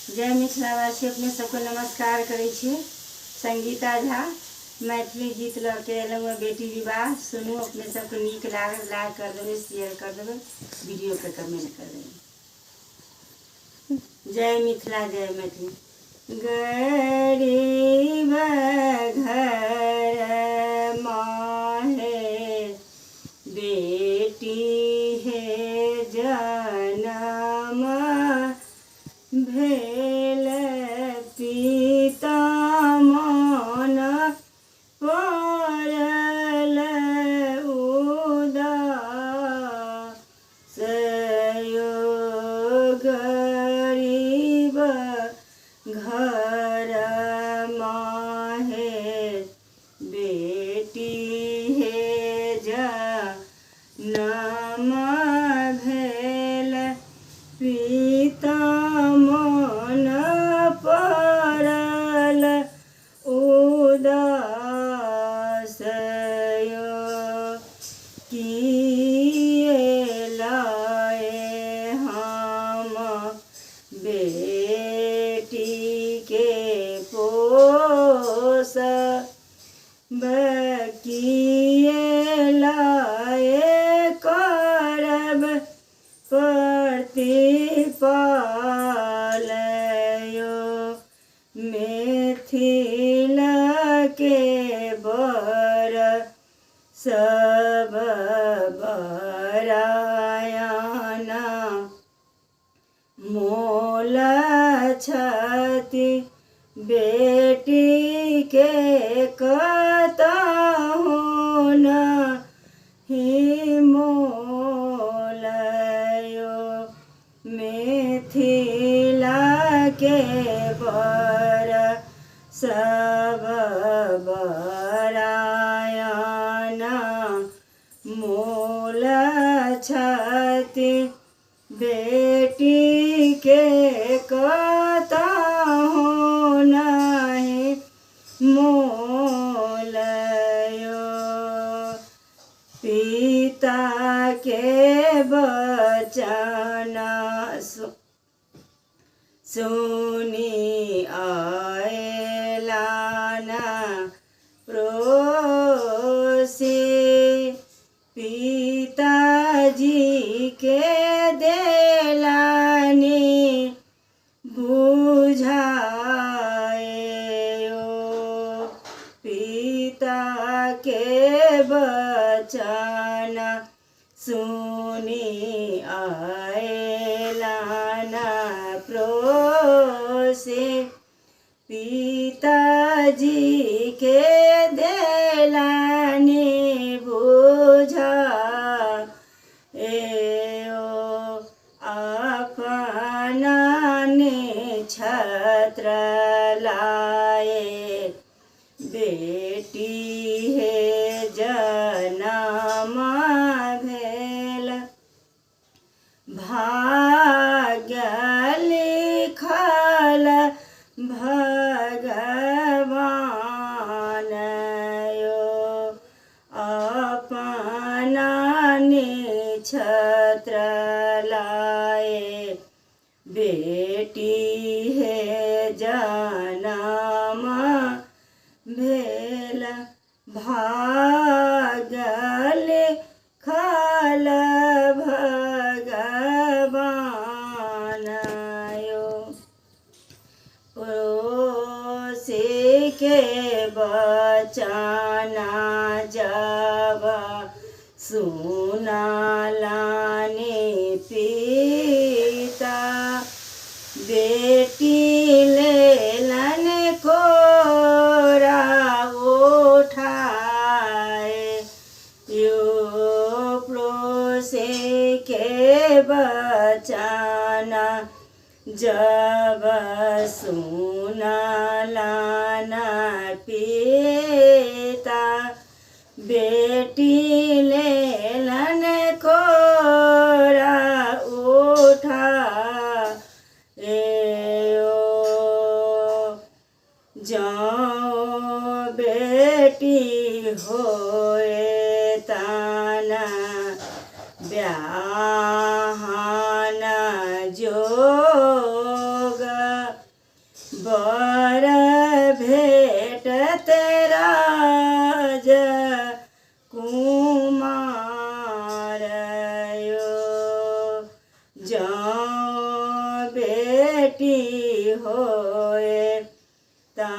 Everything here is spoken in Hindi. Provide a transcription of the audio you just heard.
जय मिथिलावासी अपने सबको नमस्कार करै छी। संगीता झा मैथिली गीत लऽ के एलहुँ बेटी विवाह। सुनू, अपने सबके नीक लागल, लाइक कर देबै, शेयर कर देबै, वीडियो पे कमेंट कर देबै। जय मिथिला, जय मैथिली। गरीब घर माहे बेटी है जनम भेल पिता मन पड़ल उदास गरीब घर माहे बेटी है जनम भेल पिता मन पड़ल उदास किए लाए हम बेटी के पोस किए लाए करब प्रतिपालयो मिथिला के बर सब बरायाना मोल छति बेटी के कतहु नहीं मोलयो मिथिला के बर सब बरायाना मोल छति बेटी के कतहु नहीं मोलयो पिता के वचन सुनी आएलाना प्रोसी पिताजी के देलानी बुझाएयो पिता के वचन सुनी आएलाना प्रोसी पिताजी के देलानी बुझा एओ अपना छत्र लाए बेटी है जनम भेल भाग्य लिखल भगवान यो अपना छत्र लाए बेटी है जनम भेल भाग्य लिखल भगवान यो पड़ोसी के बचना जब सुनालानी पिता बेटी लेलन कोरा उठाए यो पड़ोसी के बचना जब सुनालाना पिता बेटी लेलन कोरा उठा जाओ बेटी होए ताना ब्याहाना जोग बर भेटत राज कुमार यो, जौ बेटी होए ता